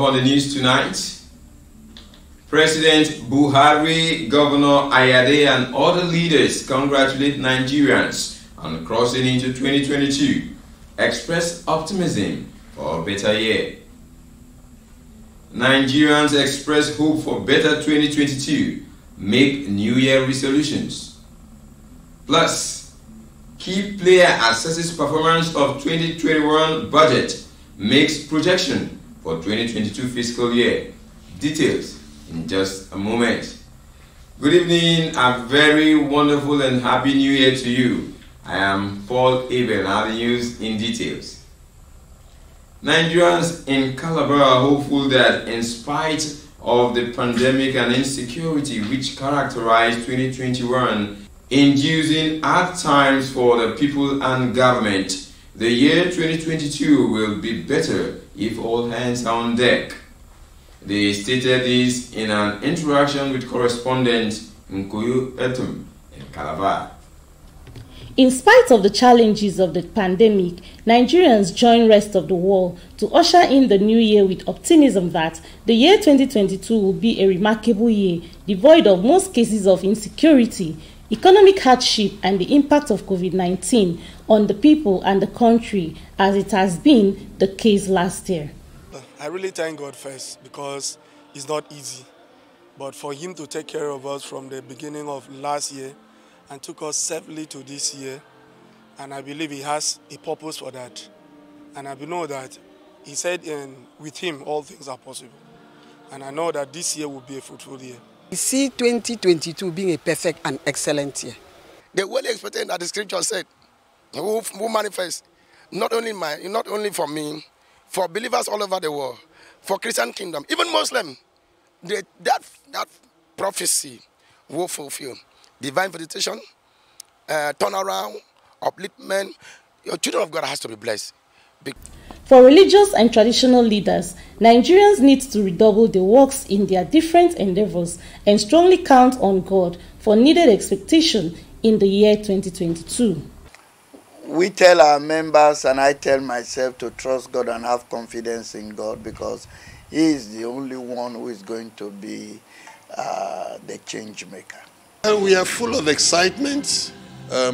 On the news tonight, President Buhari, Governor Ayade and other leaders congratulate Nigerians on crossing into 2022, express optimism for a better year. Nigerians express hope for better 2022, make New Year resolutions. Plus, key player assesses performance of 2021 budget, makes projection for 2022 fiscal year. Details in just a moment. Good evening, a very wonderful and happy new year to you. I am Paul Abel. Now the news in details. Nigerians in Calabar are hopeful that in spite of the pandemic and insecurity which characterized 2021, inducing hard times for the people and government, the year 2022 will be better if all hands are on deck. They stated this in an interaction with correspondent Nta Calabar in Calabar. In spite of the challenges of the pandemic, Nigerians join rest of the world to usher in the new year with optimism that the year 2022 will be a remarkable year, devoid of most cases of insecurity, economic hardship and the impact of COVID-19 on the people and the country, as it has been the case last year. I really thank God first because it's not easy. But for Him to take care of us from the beginning of last year and took us safely to this year, and I believe He has a purpose for that. And I know that He said with Him all things are possible. And I know that this year will be a fruitful year. We see 2022 being a perfect and excellent year. The well expected that the scripture said, who manifest not only for me, for believers all over the world, for Christian kingdom, even Muslim, that prophecy will fulfill. Divine visitation, turnaround, upliftment. Your children of God has to be blessed. For religious and traditional leaders, Nigerians need to redouble their works in their different endeavors and strongly count on God for needed expectation in the year 2022. We tell our members, and I tell myself, to trust God and have confidence in God because He is the only one who is going to be the change maker. We are full of excitement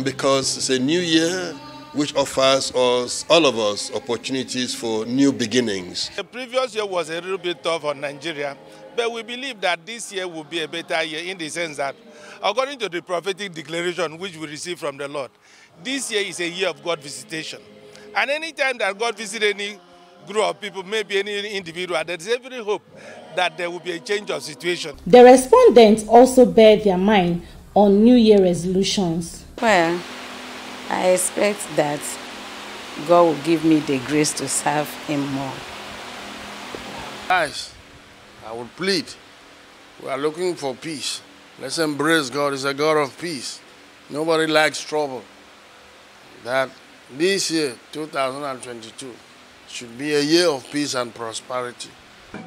because it's a new year which offers us, all of us, opportunities for new beginnings. The previous year was a little bit tough on Nigeria, but we believe that this year will be a better year in the sense that, according to the prophetic declaration which we received from the Lord, this year is a year of God visitation. And any time that God visits any group of people, maybe any individual, there is every hope that there will be a change of situation. The respondents also bear their mind on New Year resolutions. Well, I expect that God will give me the grace to serve Him more. Guys, I would plead. We are looking for peace. Let's embrace God. He's a God of peace. Nobody likes trouble. That this year, 2022, should be a year of peace and prosperity.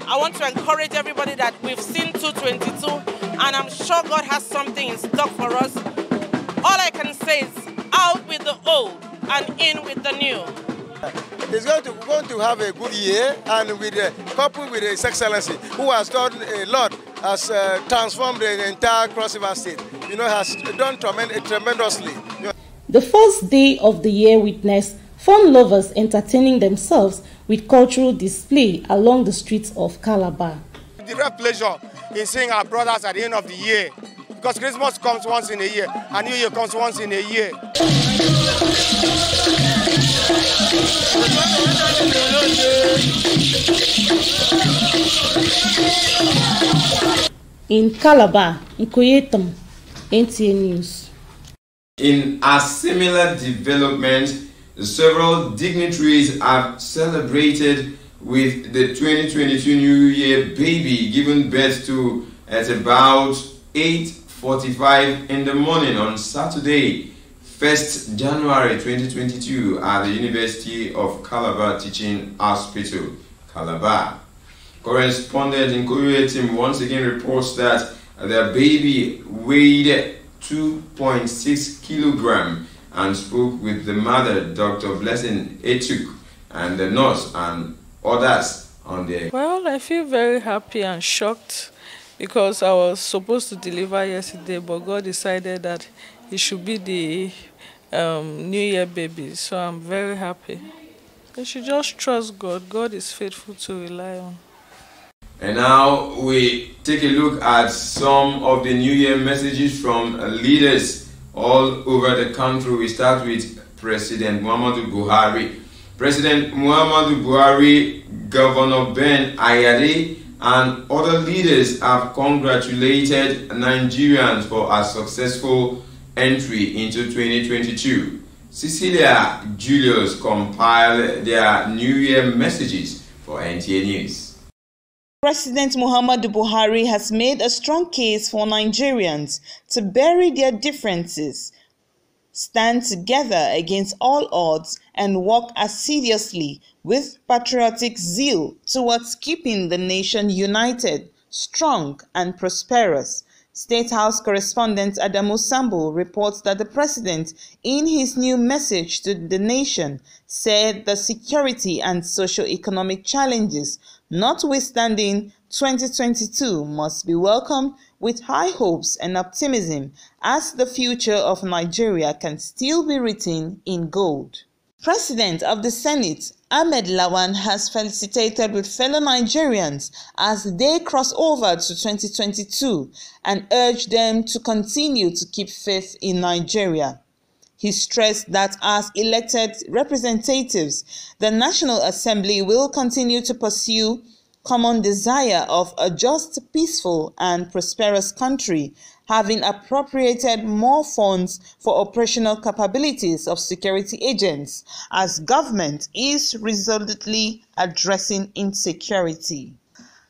I want to encourage everybody that we've seen 2022, and I'm sure God has something in stock for us. All I can say is out with the old and in with the new. It's going to have a good year, and with coupled with His Excellency, who has done a lot, has transformed the entire Cross River State. Has done tremendously. The first day of the year witnessed fun lovers entertaining themselves with cultural display along the streets of Calabar. The real pleasure in seeing our brothers at the end of the year, because Christmas comes once in a year, and New Year comes once in a year. In Calabar, Nta Calabar. NTA News. In a similar development, several dignitaries have celebrated with the 2022 New Year baby given birth to at about 8:45 in the morning on Saturday, 1st January 2022 at the University of Calabar Teaching Hospital, Calabar. Correspondent in Korea team once again reports that the baby weighed 2.6 kilograms and spoke with the mother, Dr. Blessing Etuk, and the nurse and others on the... Well, I feel very happy and shocked because I was supposed to deliver yesterday, but God decided that it should be the New Year baby, so I'm very happy. You should just trust God. God is faithful to rely on. And now we take a look at some of the New Year messages from leaders all over the country. We start with President Muhammadu Buhari. President Muhammadu Buhari, Governor Ben Ayade, and other leaders have congratulated Nigerians for a successful entry into 2022. Cecilia Julius compiled their New Year messages for NTA News. President Muhammadu Buhari has made a strong case for Nigerians to bury their differences, stand together against all odds, and work assiduously with patriotic zeal towards keeping the nation united, strong, and prosperous. State House correspondent Adamu Sambo reports that the president, in his new message to the nation, said the security and socio-economic challenges, notwithstanding, 2022 must be welcomed with high hopes and optimism, as the future of Nigeria can still be written in gold. President of the Senate, Ahmed Lawan, has felicitated with fellow Nigerians as they cross over to 2022 and urged them to continue to keep faith in Nigeria. He stressed that as elected representatives, the National Assembly will continue to pursue common desire of a just, peaceful, and prosperous country, having appropriated more funds for operational capabilities of security agents as government is resolutely addressing insecurity.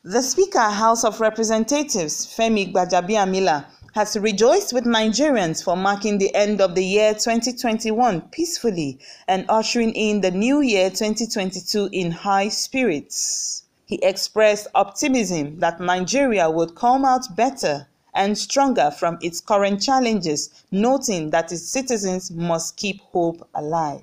The Speaker, House of Representatives, Femi Gbajabiamila, has rejoiced with Nigerians for marking the end of the year 2021 peacefully and ushering in the new year 2022 in high spirits. He expressed optimism that Nigeria would come out better and stronger from its current challenges, noting that its citizens must keep hope alive.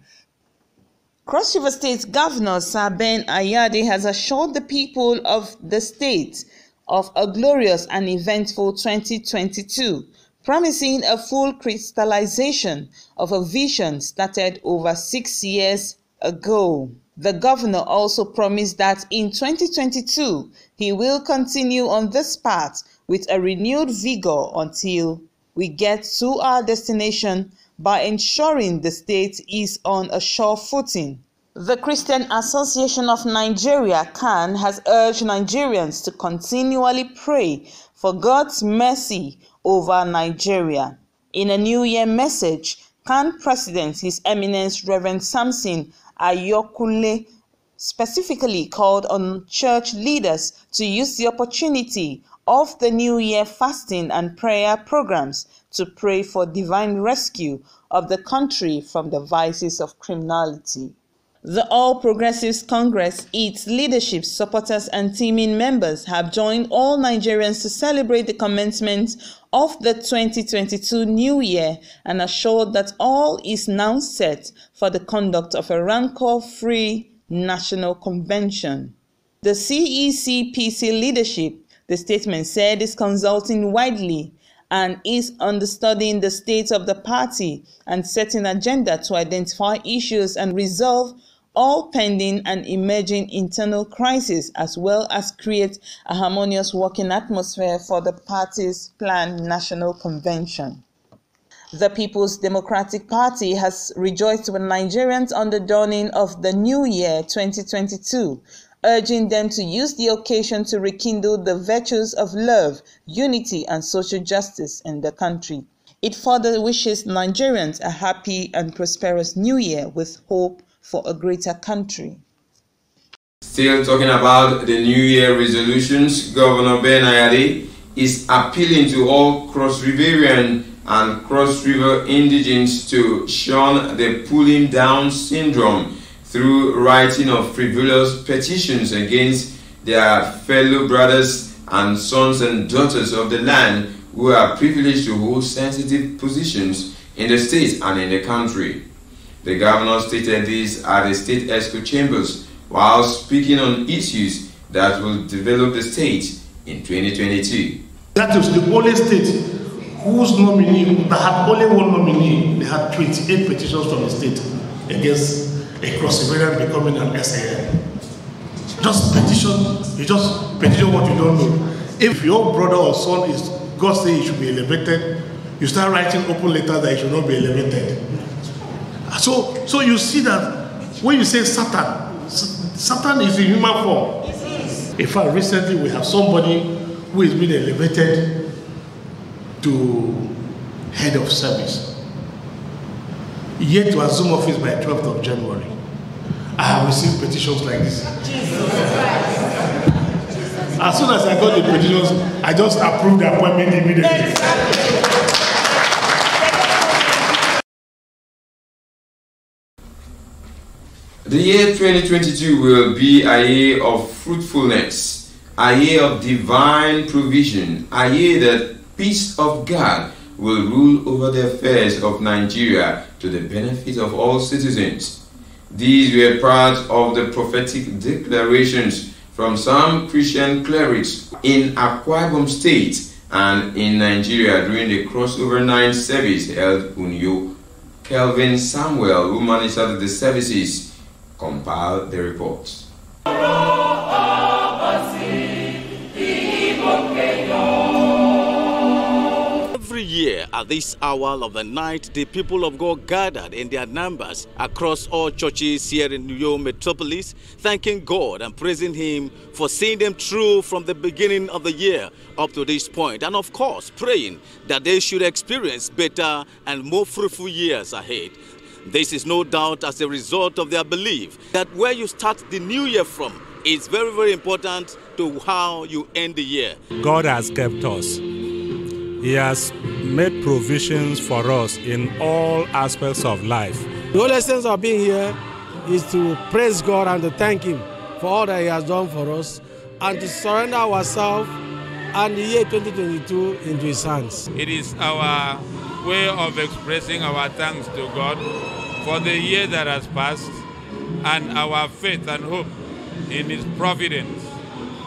Cross River State Governor Sir Ben Ayade has assured the people of the state of a glorious and eventful 2022, promising a full crystallization of a vision started over 6 years ago. The governor also promised that in 2022, he will continue on this path with a renewed vigor until we get to our destination by ensuring the state is on a sure footing. The Christian Association of Nigeria, CAN, has urged Nigerians to continually pray for God's mercy over Nigeria. In a New Year message, CAN President, His Eminence Reverend Samson Ayokunle, specifically called on church leaders to use the opportunity of the New Year fasting and prayer programs to pray for divine rescue of the country from the vices of criminality. The All Progressives Congress, its leadership, supporters, and teaming members have joined all Nigerians to celebrate the commencement of the 2022 New Year and assured that all is now set for the conduct of a rancor-free national convention. The CEC-PC leadership, the statement said, is consulting widely and is understudying the state of the party and setting agenda to identify issues and resolve all pending and emerging internal crises, as well as create a harmonious working atmosphere for the party's planned national convention. The People's Democratic Party has rejoiced with Nigerians on the dawning of the new year 2022, urging them to use the occasion to rekindle the virtues of love, unity, and social justice in the country. It further wishes Nigerians a happy and prosperous new year with hope for a greater country. Still talking about the New Year resolutions, Governor Ben Ayade is appealing to all Cross Riverian and Cross River indigents to shun the pulling down syndrome through writing of frivolous petitions against their fellow brothers and sons and daughters of the land who are privileged to hold sensitive positions in the state and in the country. The governor stated this at the state ESCO chambers while speaking on issues that will develop the state in 2022. That was the only state whose nominee, that had only one nominee, they had 28 petitions from the state against a cross-riverian becoming an SAN. Just petition, you just petition what you don't know. If your brother or son is, God say he should be elevated, you start writing open letters that he should not be elevated. So you see that when you say Satan, Satan is in human form. In fact, recently we have somebody who is being elevated to head of service, yet to assume office by 12th of January. I have received petitions like this. As soon as I got the petitions, I just approved the appointment immediately. The year 2022 will be a year of fruitfulness, a year of divine provision, a year that peace of God will rule over the affairs of Nigeria to the benefit of all citizens. These were part of the prophetic declarations from some Christian clerics in Akwa Ibom State and in Nigeria during the crossover 9 service held in Uyo. Kelvin Samuel, who monitored the services, compiled the reports. Every year at this hour of the night, the people of God gathered in their numbers across all churches here in Uyo metropolis, thanking God and praising Him for seeing them through from the beginning of the year up to this point, and of course praying that they should experience better and more fruitful years ahead. This is no doubt as a result of their belief that where you start the new year from is very, very important to how you end the year. God has kept us. He has made provisions for us in all aspects of life. The whole essence of being here is to praise God and to thank Him for all that He has done for us and to surrender ourselves and the year 2022 into His hands. It is our way of expressing our thanks to God for the year that has passed and our faith and hope in His providence,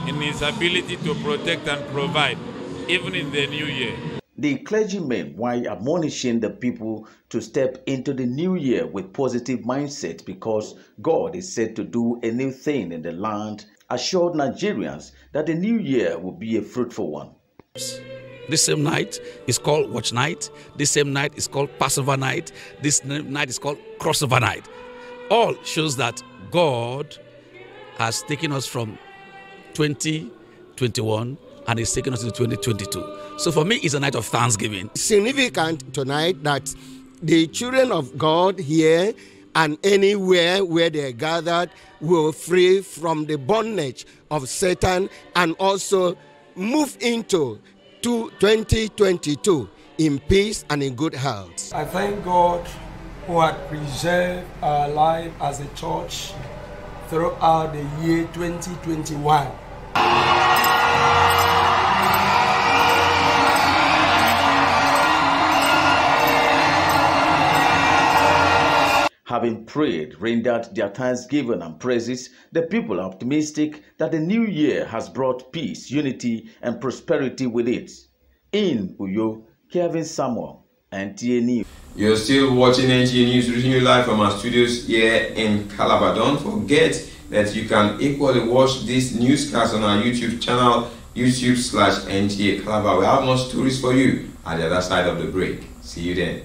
in His ability to protect and provide, even in the new year. The clergymen, while admonishing the people to step into the new year with positive mindset because God is said to do a new thing in the land, assured Nigerians that the new year will be a fruitful one. This same night is called Watch Night. This same night is called Passover Night. This night is called Crossover Night. All shows that God has taken us from 2021 and is taking us to 2022. So for me, it's a night of thanksgiving. Significant tonight that the children of God here and anywhere where they are gathered will free from the bondage of Satan and also move into 2022 in peace and in good health. I thank God who had preserved our life as a church throughout the year 2021. Having prayed, rendered their thanksgiving and praises, the people are optimistic that the new year has brought peace, unity, and prosperity with it. In Uyo, Kelvin Samuel, Nta News. You're still watching Nta News, reaching you live from our studios here in Calabar. Don't forget that you can equally watch this newscast on our YouTube channel, YouTube/Nta Calabar. We have more stories for you at the other side of the break. See you then.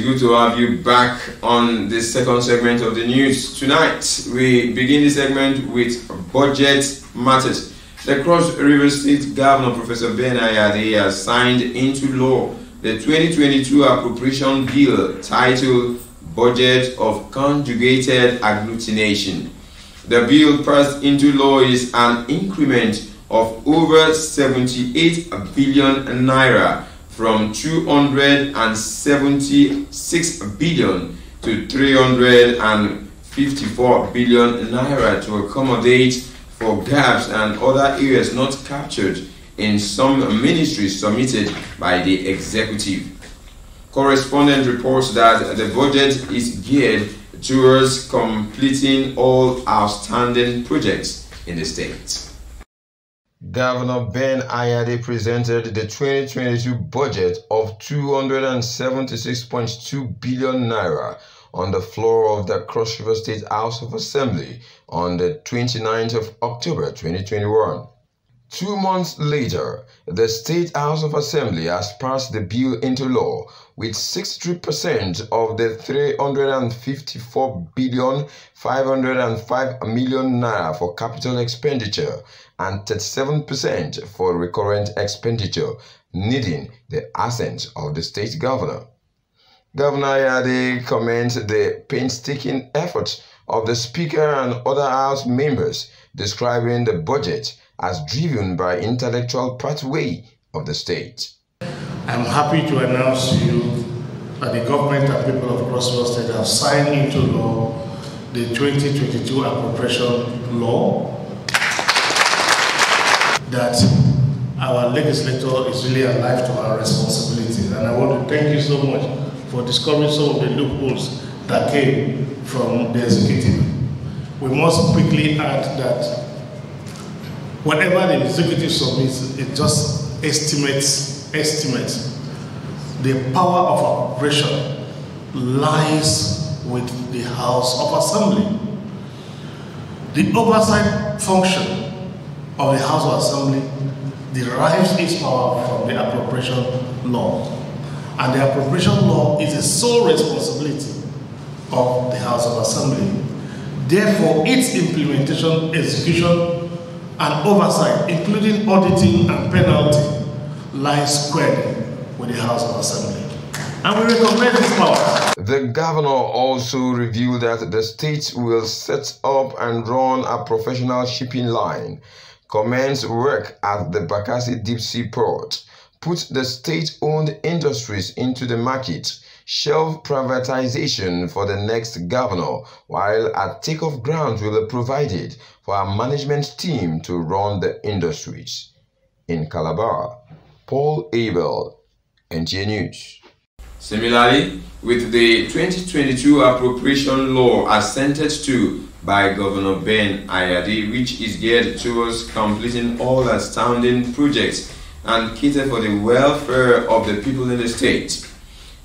good to have you back on the second segment of the news. Tonight, we begin the segment with budget matters. The Cross River State Governor, Professor Ben Ayade, has signed into law the 2022 appropriation bill titled Budget of Conjugated Agglutination. The bill passed into law is an increment of over 78 billion naira from 276 billion to 354 billion naira to accommodate for gaps and other areas not captured in some ministries submitted by the executive. Correspondent reports that the budget is geared towards completing all outstanding projects in the state. Governor Ben Ayade presented the 2022 budget of 276.2 billion naira on the floor of the Cross River State House of Assembly on the 29th of October 2021. 2 months later, the State House of Assembly has passed the bill into law with 63% of the 354 billion 505 million naira for capital expenditure and 37% for recurrent expenditure, needing the assent of the state governor. Governor Ayade commends the painstaking efforts of the Speaker and other House members, describing the budget as driven by intellectual pathway of the state. I'm happy to announce to you that the government and people of Cross River State have signed into law the 2022 appropriation law, that our legislator is really alive to our responsibilities. And I want to thank you so much for discovering some of the loopholes that came from the executive. We must quickly add that whatever the executive submits, it just estimates. The power of appropriation lies with the House of Assembly. The oversight function of the House of Assembly derives its power from the appropriation law. And the appropriation law is the sole responsibility of the House of Assembly. Therefore, its implementation, execution, and oversight, including auditing and penalty, lies squarely with the House of Assembly. And we recognize this power. The governor also revealed that the state will set up and run a professional shipping line, commence work at the Bakassi Deep Sea Port, put the state-owned industries into the market, shelve privatization for the next governor, while a takeoff ground will be provided for a management team to run the industries. In Calabar, Paul Abel, NTA News. Similarly, with the 2022 appropriation law assented to by Governor Ben Ayade, which is geared towards completing all outstanding projects and cater for the welfare of the people in the state.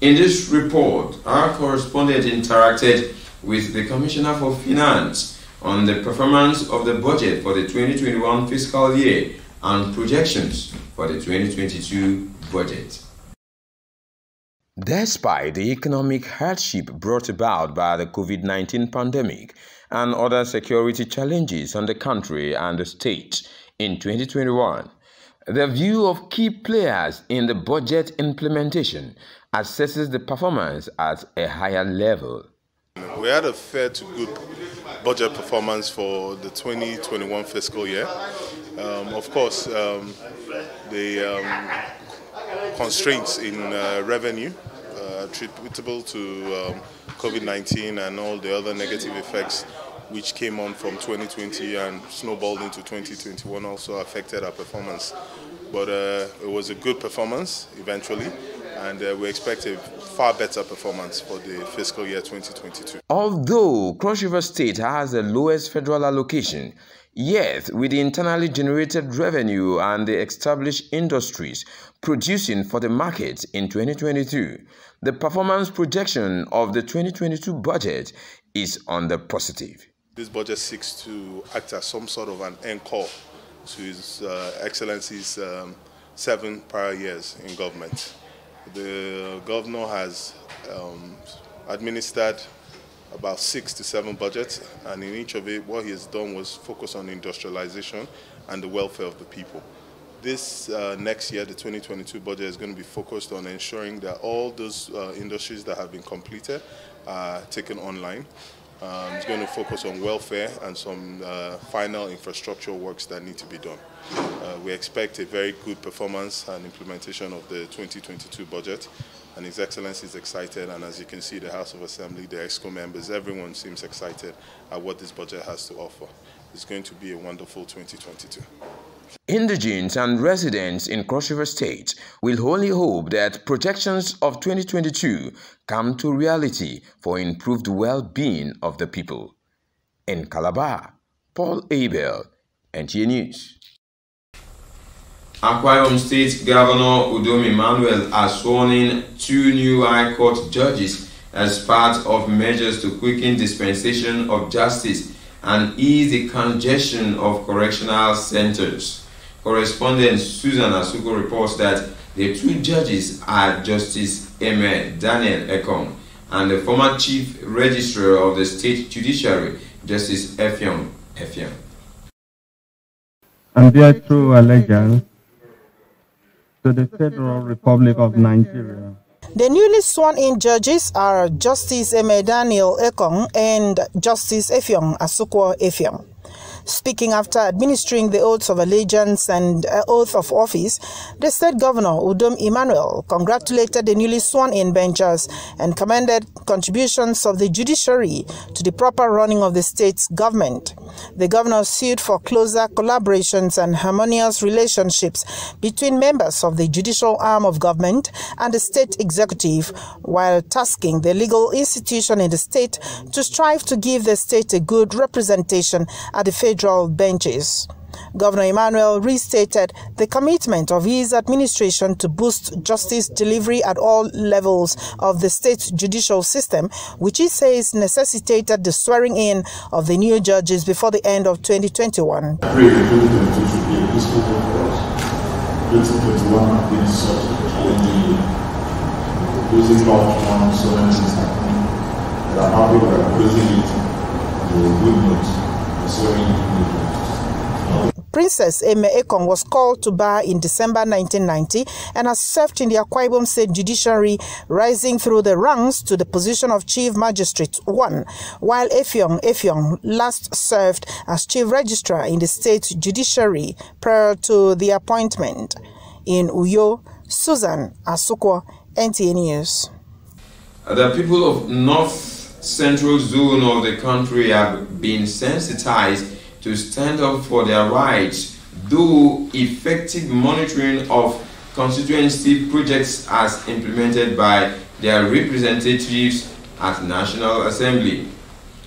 In this report, our correspondent interacted with the Commissioner for Finance on the performance of the budget for the 2021 fiscal year and projections for the 2022 budget. Despite the economic hardship brought about by the COVID-19 pandemic and other security challenges on the country and the state in 2021, the view of key players in the budget implementation assesses the performance at a higher level. We had a fair to good budget performance for the 2021 fiscal year. Of course, the constraints in revenue attributable to COVID-19 and all the other negative effects which came on from 2020 and snowballed into 2021 also affected our performance. But it was a good performance eventually, and we expect a far better performance for the fiscal year 2022. Although Cross River State has the lowest federal allocation, yet with the internally generated revenue and the established industries producing for the market in 2022, the performance projection of the 2022 budget is on the positive. This budget seeks to act as some sort of an encore to His Excellency's 7 prior years in government. The governor has administered about 6 to 7 budgets, and in each of it, what he has done was focus on industrialization and the welfare of the people. This next year, the 2022 budget is going to be focused on ensuring that all those industries that have been completed are taken online. It's going to focus on welfare and some final infrastructural works that need to be done. We expect a very good performance and implementation of the 2022 budget, and His Excellency is excited, and as you can see, the House of Assembly, the EXCO members, everyone seems excited at what this budget has to offer. It's going to be a wonderful 2022. Indigents and residents in Cross River State will wholly hope that projections of 2022 come to reality for improved well-being of the people. In Calabar, Paul Abel, NTA News. Akwa Ibom State Governor Udom Emmanuel has sworn in 2 new High Court judges as part of measures to quicken dispensation of justice and ease the congestion of correctional centers. Correspondent Susan Asuko reports that the 2 judges are Justice Nta Daniel Ekong and the former Chief Registrar of the State Judiciary, Justice Effiong. And bear true allegiance to the Federal Republic of Nigeria. The newly sworn-in judges are Justice Nta Daniel Ekong and Justice Effiong Asuko Effiong. Speaking after administering the oaths of allegiance and oath of office, the state governor, Udom Emmanuel, congratulated the newly sworn-in benchers and commended contributions of the judiciary to the proper running of the state's government. The governor sued for closer collaborations and harmonious relationships between members of the judicial arm of government and the state executive, while tasking the legal institution in the state to strive to give the state a good representation at the federal benches. Governor Emmanuel restated the commitment of his administration to boost justice delivery at all levels of the state's judicial system, which he says necessitated the swearing in of the new judges before the end of 2021. I pray that 2022 should be a peaceful year for us. 2021 has been such a challenging year. Losing loved ones, so many things happening. And I'm happy we are closing it with a good note, the swearing in. Princess Nta Ekong was called to bar in December 1990 and has served in the Akwa Ibom State Judiciary, rising through the ranks to the position of Chief Magistrate 1, while Effiong last served as Chief Registrar in the State Judiciary prior to the appointment. In Uyo, Susan Asuko, NTA News. The people of North Central Zone of the country have been sensitized to stand up for their rights, though effective monitoring of constituency projects as implemented by their representatives at National Assembly.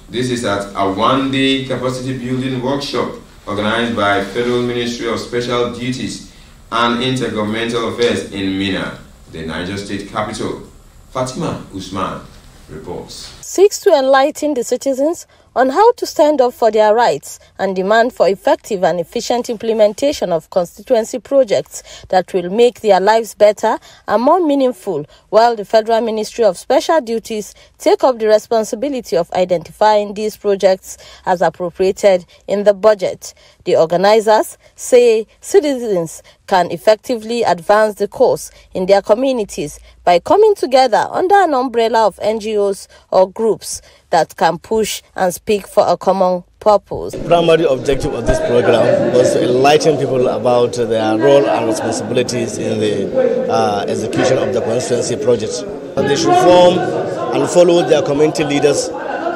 This is at a one-day capacity building workshop organized by Federal Ministry of Special Duties and Intergovernmental Affairs in Minna, the Niger State capital. Fatima Usman reports. Seeks to enlighten the citizens on how to stand up for their rights and demand for effective and efficient implementation of constituency projects that will make their lives better and more meaningful, while the Federal Ministry of Special Duties take up the responsibility of identifying these projects as appropriated in the budget. The organizers say citizens can effectively advance the cause in their communities by coming together under an umbrella of NGOs or groups that can push and speak for a common purpose. The primary objective of this program was to enlighten people about their role and responsibilities in the execution of the constituency project. They should form and follow their community leaders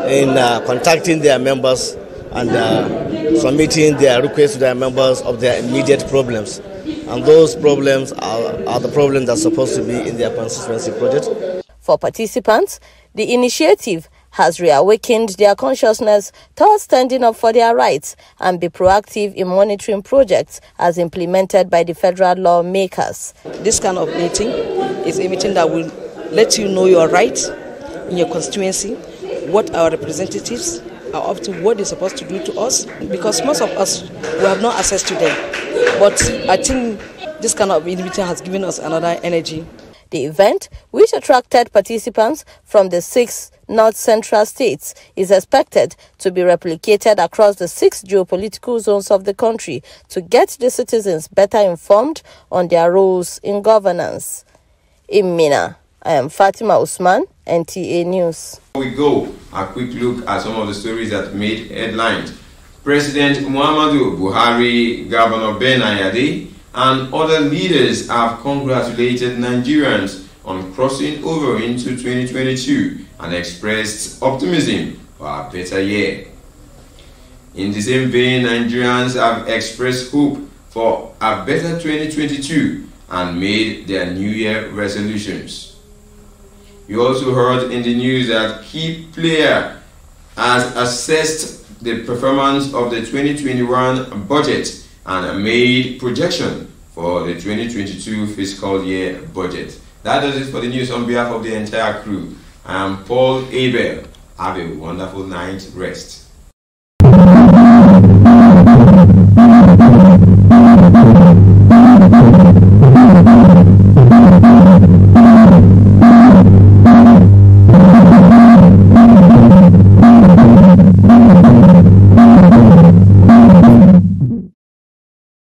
in contacting their members and submitting their requests to their members of their immediate problems. And those problems are the problems that are supposed to be in their constituency project. For participants, the initiative has reawakened their consciousness towards standing up for their rights and be proactive in monitoring projects as implemented by the federal lawmakers. This kind of meeting is a meeting that will let you know your rights in your constituency, what our representatives are up to, what they're supposed to do to us, because most of us, we have no access to them. But I think this kind of meeting has given us another energy. The event, which attracted participants from the 6 North Central states, is expected to be replicated across the 6 geopolitical zones of the country to get the citizens better informed on their roles in governance. In Mina, I am Fatima Usman, NTA News. We go a quick look at some of the stories that made headlines. President Muhammadu Buhari, Governor Ben Ayade, and other leaders have congratulated Nigerians on crossing over into 2022 and expressed optimism for a better year. In the same vein, Nigerians have expressed hope for a better 2022 and made their New Year resolutions. You also heard in the news that key player has assessed the performance of the 2021 budget and made projection for the 2022 fiscal year budget. That does it for the news on behalf of the entire crew. I am Paul Abel. Have a wonderful night's rest.